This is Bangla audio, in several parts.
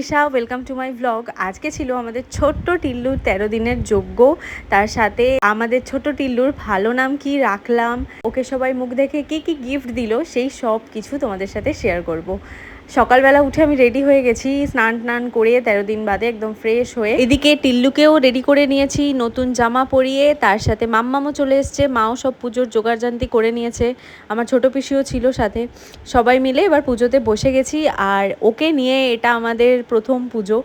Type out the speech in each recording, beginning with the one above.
Trisha, welcome to my blog. আজকে ছিল আমাদের ছোট্ট টিল্লুর 13 দিনের যজ্ঞ। তার সাথে আমাদের ছোট টিল্লুর ভালো নাম কি রাখলাম, ওকে সবাই মুখ দেখে কি কি গিফট দিল, সেই সব কিছু তোমাদের সাথে শেয়ার করব। সকালবেলা উঠে আমি রেডি হয়ে গেছি, স্নান টান করে 13 দিন বাদে একদম ফ্রেশ হয়ে। এদিকে টিল্লুকেও রেডি করে নিয়েছি নতুন জামা পরিয়ে, তার সাথে মাম্মামও চলে এসছে, মাও সব পুজোর জোগাড়জান্তি করে নিয়েছে, আমার ছোট পিসিও ছিল সাথে। সবাই মিলে এবার পুজোতে বসে গেছি। আর ওকে নিয়ে এটা আমাদের প্রথম পুজো,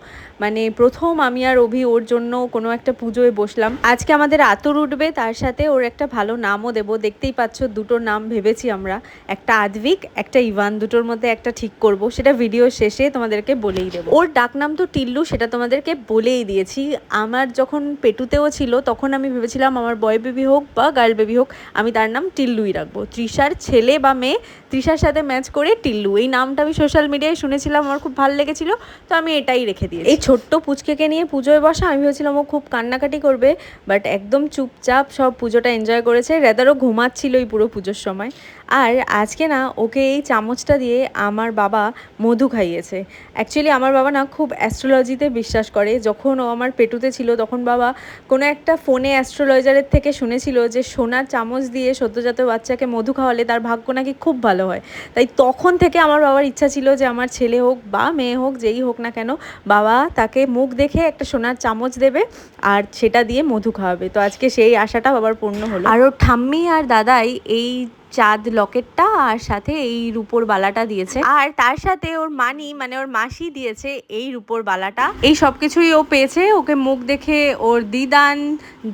মানে প্রথম আমি আর অভি ওর জন্য কোনো একটা পুজোয় বসলাম। আজকে আমাদের আতর উঠবে, তার সাথে ওর একটা ভালো নামও দেবো। দেখতেই পাচ্ছ দুটো নাম ভেবেছি আমরা, একটা আদ্বিক একটা ইভান, দুটোর মধ্যে একটা ঠিক করব, সেটা ভিডিও শেষে তোমাদেরকে বলেই দেবো। ওর ডাক নাম তো টিল্লু, সেটা তোমাদেরকে বলেই দিয়েছি। আমার যখন পেটুতেও ছিল তখন আমি ভেবেছিলাম আমার বয় বেবি হোক বা গার্ল বেবি হোক, আমি তার নাম টিল্লুই রাখবো। তৃষার ছেলে বা মেয়ে, তৃষার সাথে ম্যাচ করে টিল্লু, এই নামটা আমি সোশ্যাল মিডিয়ায় শুনেছিলাম, আমার খুব ভালো লেগেছিল, তো আমি এটাই রেখে দিয়েছি। এই ছোট্ট পুচকেকে নিয়ে পুজোয় বসা, আমি ভেবেছিলাম ও খুব কান্নাকাটি করবে, বাট একদম চুপচাপ সব পুজোটা এনজয় করেছে। রেদারও ঘুমাচ্ছিল এই পুরো পুজোর সময়। আর আজকে না ওকে এই চামচটা দিয়ে আমার বাবা মধু খাইয়েছে। অ্যাকচুয়ালি আমার বাবা না খুব অ্যাস্ট্রোলজিতে বিশ্বাস করে। যখন ও আমার পেটুতে ছিল তখন বাবা কোনো একটা ফোনে অ্যাস্ট্রোলজারের থেকে শুনেছিল যে সোনার চামচ দিয়ে সদ্যজাত বাচ্চাকে মধু খাওয়ালে তার ভাগ্য নাকি খুব ভালো হয়। তাই তখন থেকে আমার বাবার ইচ্ছা ছিল যে আমার ছেলে হোক বা মেয়ে হোক, যেই হোক না কেন, বাবা তাকে মুখ দেখে একটা সোনার চামচ দেবে আর সেটা দিয়ে মধু খাওয়াবে। তো আজকে সেই আশাটা বাবার পূর্ণ হলো। আর ওর ঠাম্মি আর দাদাই এই চাঁদ লকেটটা আর সাথে এই রূপোর বালাটা দিয়েছে, আর তার সাথে ওর মানি মানে ওর মাসি দিয়েছে এই রূপোর বালাটা। এই সব কিছুই ও পেয়েছে। ওকে মুখ দেখে ওর দিদান,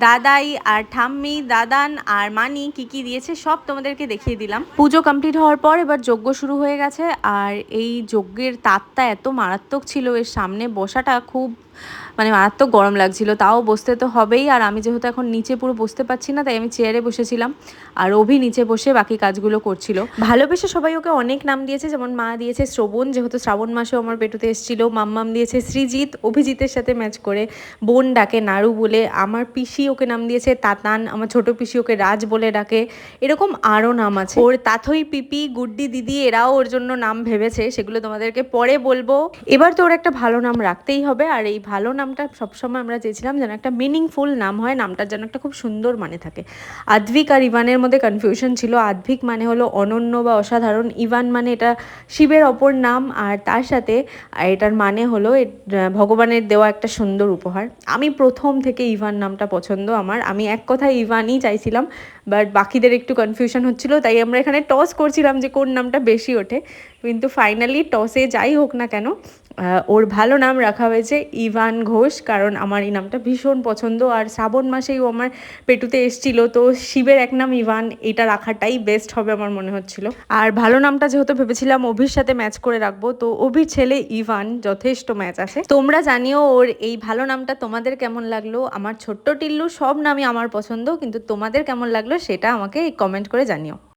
দাদাই আর ঠাম্মি, দাদান আর মানি কি কি দিয়েছে সব তোমাদেরকে দেখিয়ে দিলাম। পুজো কমপ্লিট হওয়ার পর এবার যজ্ঞ শুরু হয়ে গেছে। আর এই যজ্ঞের তাপটা এত মারাত্মক ছিল, এর সামনে বসাটা খুব মানে মারাত্মক গরম লাগছিল, তাও বসতে তো হবেই। আর আমি যেহেতু এখন নিচে পুরো বসতে পারছি না, তাই আমি চেয়ারে বসেছিলাম, আর অভি নিচে বসে বাকি কাজগুলো করছিল। ভালোবেসে সবাই ওকে অনেক নাম দিয়েছে, যেমন মা দিয়েছে শ্রবণ, যেহেতু শ্রাবণ মাসেও আমার পেটুতে এসেছিল। মাম্মাম দিয়েছে সৃজিত, অভিজিতের সাথে ম্যাচ করে। বোন ডাকে নাড়ু বলে। আমার পিসি ওকে নাম দিয়েছে তাতান, আমার ছোট পিসি ওকে রাজ বলে ডাকে। এরকম আরও নাম আছে। ওর তাথই, পিপি, গুড্ডি দিদি এরাও ওর জন্য নাম ভেবেছে, সেগুলো তোমাদেরকে পরে বলবো। এবার তো ওর একটা ভালো নাম রাখতেই হবে, আর এই ভালো নামটা সবসময় আমরা চেয়েছিলাম যেন একটা মিনিংফুল নাম হয়, নামটার যেন একটা খুব সুন্দর মানে থাকে। আদ্বিক আর ইভানের মধ্যে কনফিউশন ছিল। আদ্বিক মানে হলো অনন্য বা অসাধারণ, ইভান মানে এটা শিবের অপর নাম, আর তার সাথে এটার মানে হলো ভগবানের দেওয়া একটা সুন্দর উপহার। আমি প্রথম থেকে ইভান নামটা পছন্দ আমার, আমি এক কথায় ইভানই চাইছিলাম, বাট বাকিদের একটু কনফিউশন হচ্ছিল, তাই আমরা এখানে টস করছিলাম যে কোন নামটা বেশি ওঠে। কিন্তু ফাইনালি টসে যাই হোক না কেন, ওর ভালো নাম রাখা হয়েছে ইভান ঘোষ, কারণ আমার এই নামটা ভীষণ পছন্দ। আর শ্রাবণ মাসেই ও আমার পেটুতে এসেছিল, তো শিবের এক নাম ইভান, এটা রাখাটাই বেস্ট হবে আমার মনে হচ্ছিল। আর ভালো নামটা যেহেতু ভেবেছিলাম অভির সাথে ম্যাচ করে রাখবো, তো অভির ছেলে ইভান যথেষ্ট ম্যাচ আছে। তোমরা জানিও ওর এই ভালো নামটা তোমাদের কেমন লাগলো। আমার ছোট্ট টিল্লু সব নামই আমার পছন্দ, কিন্তু তোমাদের কেমন লাগলো সেটা আমাকে কমেন্ট করে জানিও।